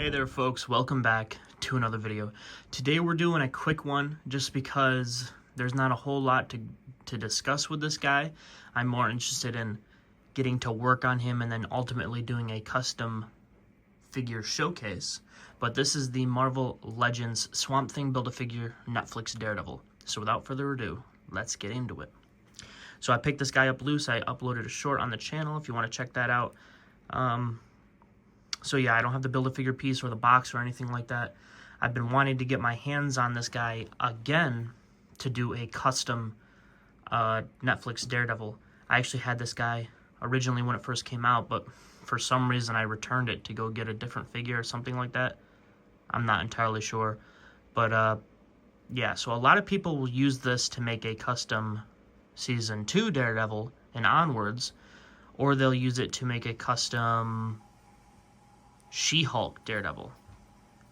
Hey there folks, welcome back to another video. Today we're doing a quick one just because there's not a whole lot to discuss with this guy. I'm more interested in getting to work on him and then ultimately doing a custom figure showcase. But this is the Marvel Legends Swamp Thing Build-A-Figure Netflix Daredevil. So without further ado, let's get into it. So I picked this guy up loose. I uploaded a short on the channel if you want to check that out. So yeah, I don't have the Build-A-Figure piece or the box or anything like that. I've been wanting to get my hands on this guy again to do a custom Netflix Daredevil. I actually had this guy originally when it first came out, but for some reason I returned it to go get a different figure or something like that. I'm not entirely sure. But yeah, so a lot of people will use this to make a custom Season 2 Daredevil and onwards, or they'll use it to make a custom She-Hulk Daredevil.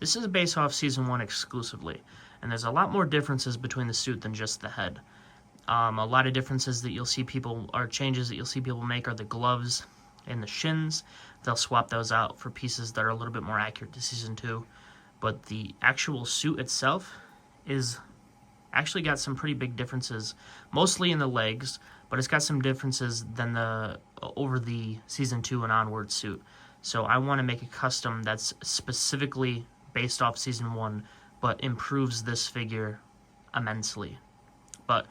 This is based off Season 1 exclusively, and there's a lot more differences between the suit than just the head. A lot of differences that you'll see people, or changes that you'll see people make, are the gloves and the shins. They'll swap those out for pieces that are a little bit more accurate to Season 2, but the actual suit itself is actually got some pretty big differences, mostly in the legs, but it's got some differences than over the Season 2 and onward suit. So I want to make a custom that's specifically based off Season 1, but improves this figure immensely. But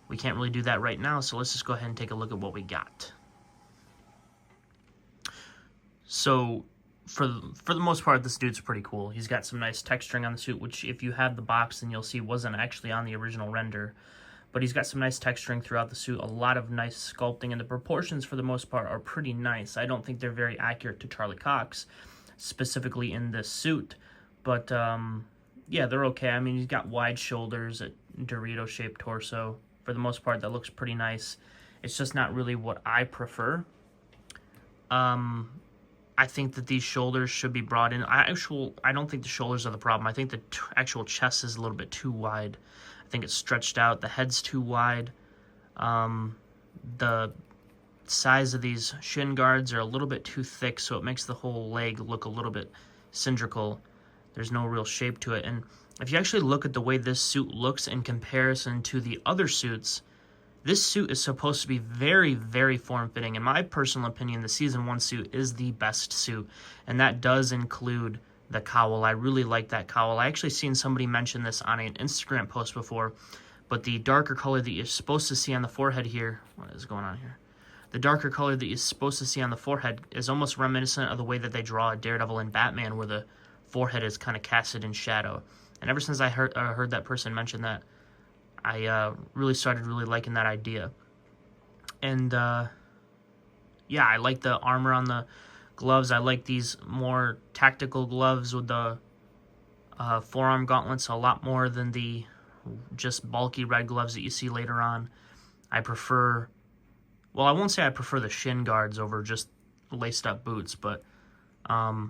we can't really do that right now, so let's just go ahead and take a look at what we got. So for the most part, this dude's pretty cool. He's got some nice texturing on the suit, which if you have the box, then you'll see wasn't actually on the original render. But he's got some nice texturing throughout the suit, a lot of nice sculpting, and the proportions for the most part are pretty nice. I don't think they're very accurate to Charlie Cox, specifically in this suit, but yeah, they're okay. I mean, he's got wide shoulders, a Dorito-shaped torso. For the most part, that looks pretty nice. It's just not really what I prefer. I think that these shoulders should be brought in. I don't think the shoulders are the problem. I think the actual chest is a little bit too wide. I think it's stretched out. The head's too wide. The size of these shin guards are a little bit too thick, so it makes the whole leg look a little bit cylindrical. There's no real shape to it. And if you actually look at the way this suit looks in comparison to the other suits, this suit is supposed to be very, very form-fitting. In my personal opinion, the Season 1 suit is the best suit, and that does include the cowl. I really like that cowl. I actually seen somebody mention this on an Instagram post before, but the darker color that you're supposed to see on the forehead here, what is going on here? The darker color that you're supposed to see on the forehead is almost reminiscent of the way that they draw a Daredevil and Batman, where the forehead is kind of casted in shadow. And ever since I heard that person mention that, I really started liking that idea. And yeah, I like the armor on the gloves. I like these more tactical gloves with the forearm gauntlets a lot more than the just bulky red gloves that you see later on. I prefer, well, I won't say I prefer the shin guards over just laced up boots, but I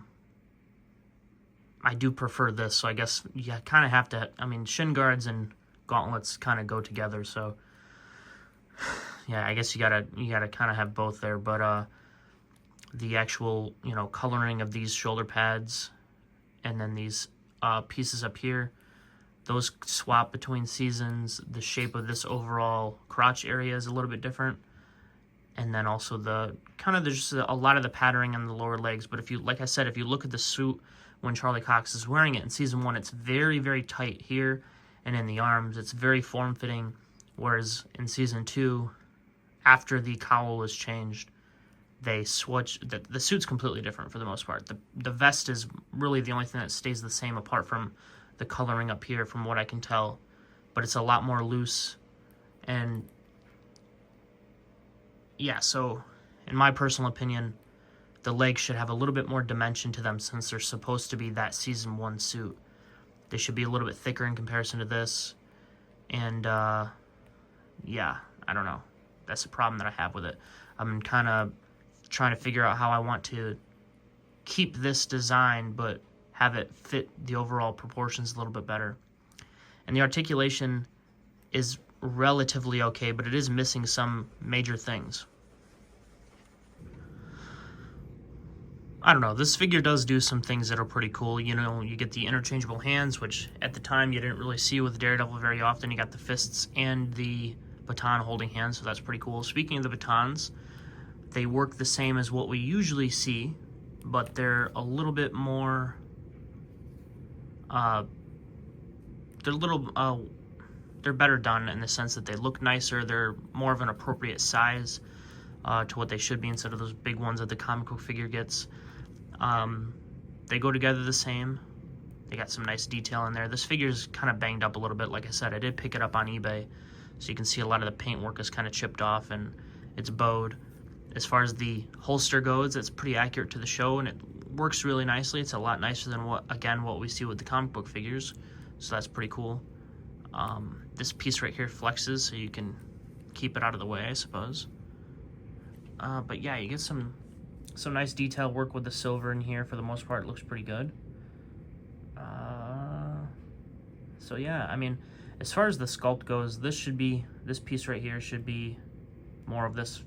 do prefer this. So I guess you kind of have to, I mean, shin guards and gauntlets kind of go together, so yeah, I guess you gotta kind of have both there. But the actual, you know, coloring of these shoulder pads and then these pieces up here, those swap between seasons. The shape of this overall crotch area is a little bit different, and then also the kind of, there's just a lot of the patterning on the lower legs. But if you, like I said, if you look at the suit when Charlie Cox is wearing it in Season 1, it's very, very tight here, and in the arms, it's very form-fitting, whereas in Season 2, after the cowl is changed, they switch. The suit's completely different for the most part. The vest is really the only thing that stays the same, apart from the coloring up here, from what I can tell. But it's a lot more loose, and yeah, so in my personal opinion, the legs should have a little bit more dimension to them, since they're supposed to be that Season 1 suit. They should be a little bit thicker in comparison to this. And, yeah, I don't know. That's the problem that I have with it. I'm kind of trying to figure out how I want to keep this design, but have it fit the overall proportions a little bit better. And the articulation is relatively okay, but it is missing some major things. I don't know. This figure does do some things that are pretty cool. You know, you get the interchangeable hands, which at the time you didn't really see with Daredevil very often. You got the fists and the baton holding hands, so that's pretty cool. Speaking of the batons, they work the same as what we usually see, but they're a little bit more, they're better done in the sense that they look nicer. They're more of an appropriate size to what they should be instead of those big ones that the comic book figure gets. They go together the same. They got some nice detail in there. This figure's kind of banged up a little bit. Like I said, I did pick it up on eBay, so you can see a lot of the paintwork is kind of chipped off and it's bowed. As far as the holster goes, it's pretty accurate to the show and it works really nicely. It's a lot nicer than what we see with the comic book figures, so that's pretty cool. This piece right here flexes, so you can keep it out of the way, I suppose. But yeah, you get some nice detail work with the silver in here. For the most part, it looks pretty good. So yeah, I mean, as far as the sculpt goes, this piece right here should be more of this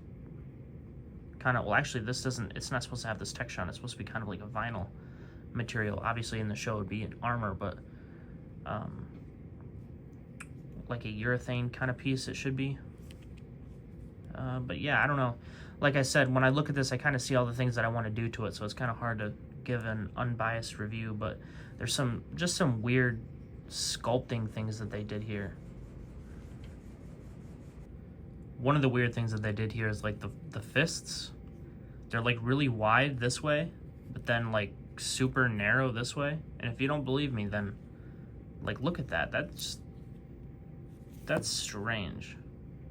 kind of, well, actually, it's not supposed to have this texture on it. It's supposed to be kind of like a vinyl material. Obviously, in the show, it would be an armor, but like a urethane kind of piece it should be. But yeah, I don't know. Like I said, when I look at this, I kind of see all the things that I want to do to it, so it's kind of hard to give an unbiased review, but there's just some weird sculpting things that they did here. One of the weird things that they did here is like the fists. They're like really wide this way, but then like super narrow this way. And if you don't believe me, then like look at that. That's strange.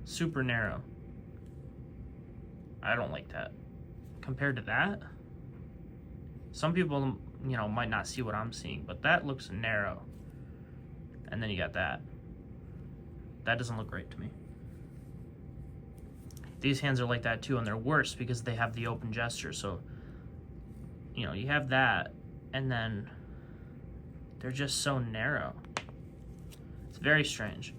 Super narrow. I don't like that. Compared to that, some people, you know, might not see what I'm seeing, but that looks narrow. And then you got that. That doesn't look great to me. These hands are like that too, and they're worse because they have the open gesture. So, you know, you have that, and then they're just so narrow. It's very strange.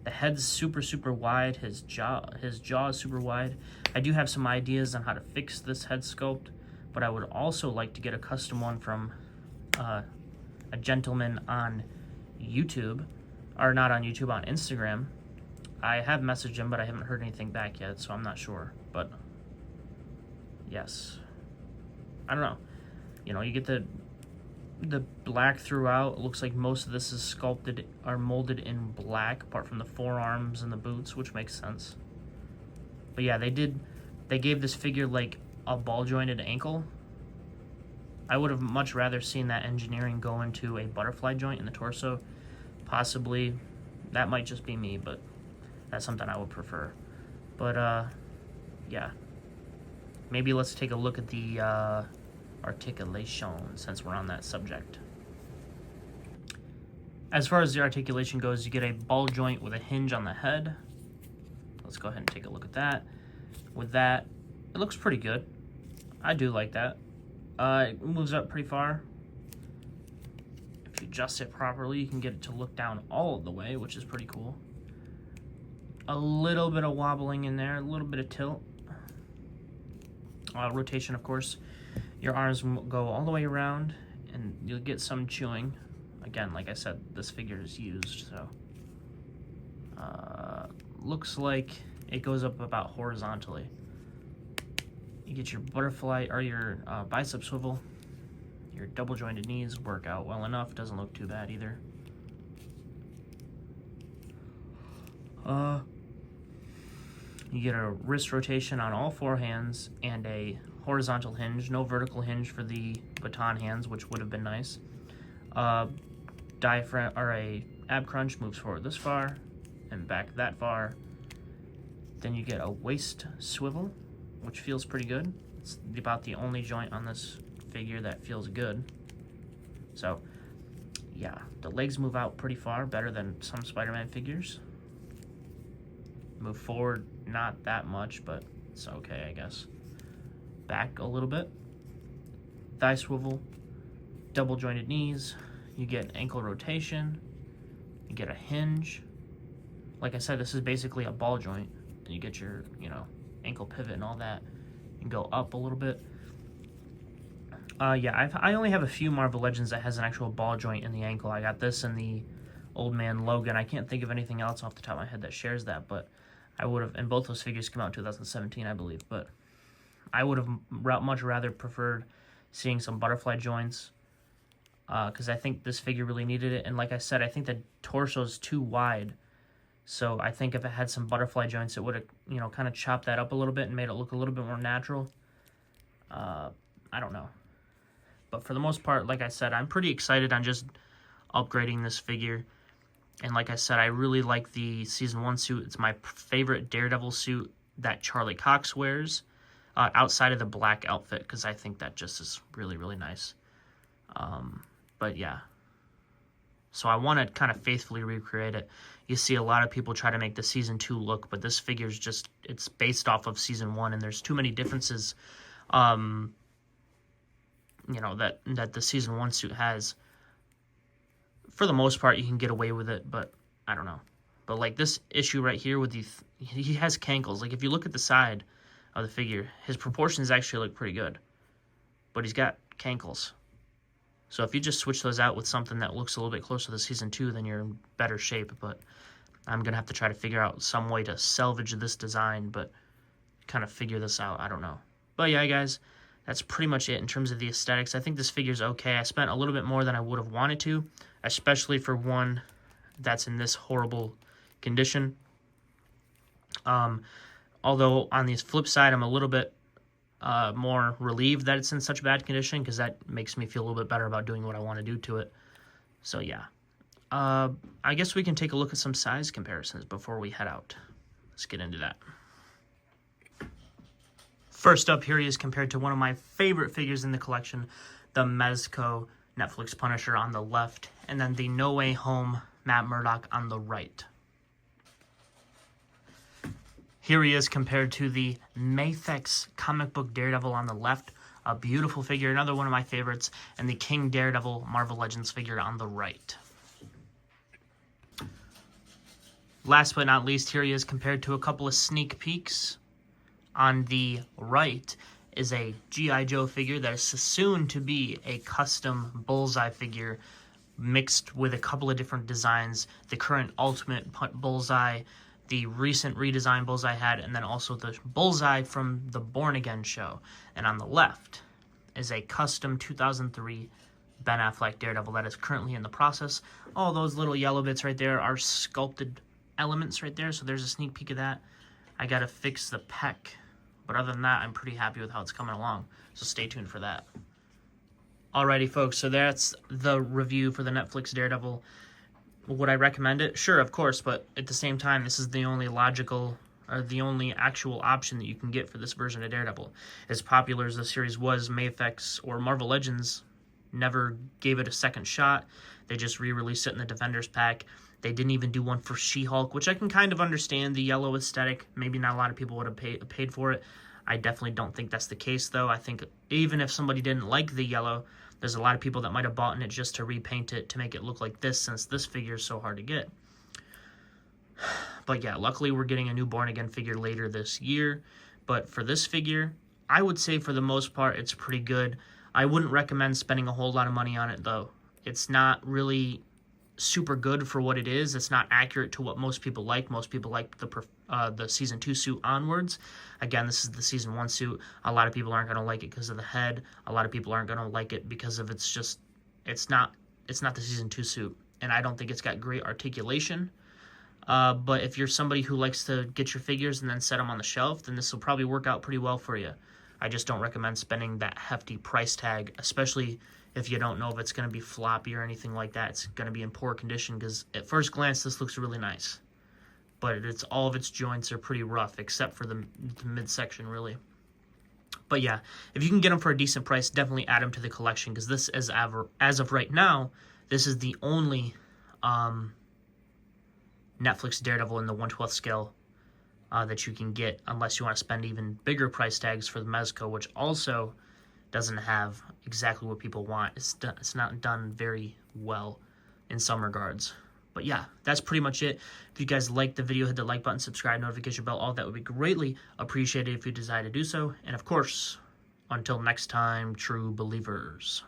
The head's super, super wide. His jaw is super wide. I do have some ideas on how to fix this head sculpt, but I would also like to get a custom one from a gentleman on YouTube, or not on YouTube, on Instagram. I have messaged him, but I haven't heard anything back yet, so I'm not sure. But yes, I don't know. You know, you get the black throughout. It looks like most of this is sculpted or molded in black, apart from the forearms and the boots, which makes sense. But yeah, they gave this figure like a ball jointed ankle. I would have much rather seen that engineering go into a butterfly joint in the torso. Possibly, that might just be me, but that's something I would prefer. But yeah, maybe let's take a look at the articulation, since we're on that subject. As far as the articulation goes, you get a ball joint with a hinge on the head. Let's go ahead and take a look at that. With that, it looks pretty good. I do like that. It moves up pretty far. If you adjust it properly, you can get it to look down all of the way, which is pretty cool. A little bit of wobbling in there, a little bit of tilt. Rotation, of course. Your arms will go all the way around, and you'll get some chewing. Again, like I said, this figure is used, so. Looks like it goes up about horizontally. You get your butterfly, or your bicep swivel. Your double jointed knees work out well enough. Doesn't look too bad either. You get a wrist rotation on all four hands and a horizontal hinge. No vertical hinge for the baton hands, which would have been nice. Diaphragm, or a ab crunch, moves forward this far and back that far. Then you get a waist swivel, which feels pretty good. It's about the only joint on this figure that feels good. So yeah, the legs move out pretty far, better than some Spider-Man figures. Move forward not that much, but it's okay, I guess. Back a little bit. Thigh swivel, double jointed knees. You get ankle rotation. You get a hinge. Like I said, this is basically a ball joint. And you get your, you know, ankle pivot and all that. You can go up a little bit. Yeah, I only have a few Marvel Legends that has an actual ball joint in the ankle. I got this and the Old Man Logan. I can't think of anything else off the top of my head that shares that, but I would have, and both those figures came out in 2017, I believe, but I would have much rather preferred seeing some butterfly joints, because I think this figure really needed it. And like I said, I think the torso is too wide. So I think if it had some butterfly joints, it would have, you know, kind of chopped that up a little bit and made it look a little bit more natural. I don't know. But for the most part, like I said, I'm pretty excited on just upgrading this figure. And like I said, I really like the Season 1 suit. It's my favorite Daredevil suit that Charlie Cox wears, outside of the black outfit, because I think that just is really, really nice. But yeah. So I want to kind of faithfully recreate it. You see a lot of people try to make the Season 2 look, but this figure's just, it's based off of Season 1, and there's too many differences, you know, that the Season 1 suit has. For the most part, you can get away with it, but I don't know. But like this issue right here with he has cankles. Like if you look at the side of the figure, his proportions actually look pretty good, but he's got cankles. So if you just switch those out with something that looks a little bit closer to Season 2, then you're in better shape. But I'm going to have to try to figure out some way to salvage this design, but kind of figure this out. I don't know. But yeah, guys, that's pretty much it in terms of the aesthetics. I think this figure's okay. I spent a little bit more than I would have wanted to, especially for one that's in this horrible condition. Although on the flip side, I'm a little bit more relieved that it's in such bad condition, because that makes me feel a little bit better about doing what I want to do to it. So yeah, I guess we can take a look at some size comparisons before we head out. Let's get into that. First up, here he is compared to one of my favorite figures in the collection, the Mezco Netflix Punisher on the left, and then the No Way Home Matt Murdock on the right. Here he is compared to the Mafex comic book Daredevil on the left, a beautiful figure, another one of my favorites, and the King Daredevil Marvel Legends figure on the right. Last but not least, here he is compared to a couple of sneak peeks. On the right is a G.I. Joe figure that is soon to be a custom Bullseye figure mixed with a couple of different designs. The current Ultimate Bullseye, the recent redesign Bullseye had, and then also the Bullseye from the Born Again show. And on the left is a custom 2003 Ben Affleck Daredevil that is currently in the process. All those little yellow bits right there are sculpted elements right there, so there's a sneak peek of that. I gotta fix the pec, but other than that, I'm pretty happy with how it's coming along, so stay tuned for that. Alrighty, folks, so that's the review for the Netflix Daredevil. Would I recommend it? Sure, of course, but at the same time, this is the only logical, or the only actual option that you can get for this version of Daredevil. As popular as the series was, Mafex or Marvel Legends never gave it a second shot. They just re-released it in the Defenders pack. They didn't even do one for She-Hulk, which I can kind of understand, the yellow aesthetic. Maybe not a lot of people would have paid for it. I definitely don't think that's the case, though. I think even if somebody didn't like the yellow, there's a lot of people that might have bought in it just to repaint it to make it look like this, since this figure is so hard to get. But yeah, luckily we're getting a new Born Again figure later this year. But for this figure, I would say for the most part it's pretty good. I wouldn't recommend spending a whole lot of money on it, though. It's not really super good for what it is. It's not accurate to what most people like. Most people like the Season 2 suit onwards. Again, this is the Season 1 suit. A lot of people aren't going to like it because of the head. A lot of people aren't going to like it because of it's not the Season 2 suit. And I don't think it's got great articulation. But if you're somebody who likes to get your figures and then set them on the shelf, then this will probably work out pretty well for you. I just don't recommend spending that hefty price tag, especially if you don't know if it's going to be floppy or anything like that. It's going to be in poor condition, because at first glance this looks really nice, but all of its joints are pretty rough except for the midsection, really. But yeah, if you can get them for a decent price, definitely add them to the collection, because this is, as of right now, this is the only Netflix Daredevil in the 1/12 scale that you can get, unless you want to spend even bigger price tags for the Mezco, which also doesn't have exactly what people want. It's not done very well in some regards. But yeah, that's pretty much it. If you guys liked the video, hit the like button, subscribe, notification bell, all that would be greatly appreciated if you desire to do so. And of course, Until next time, true believers.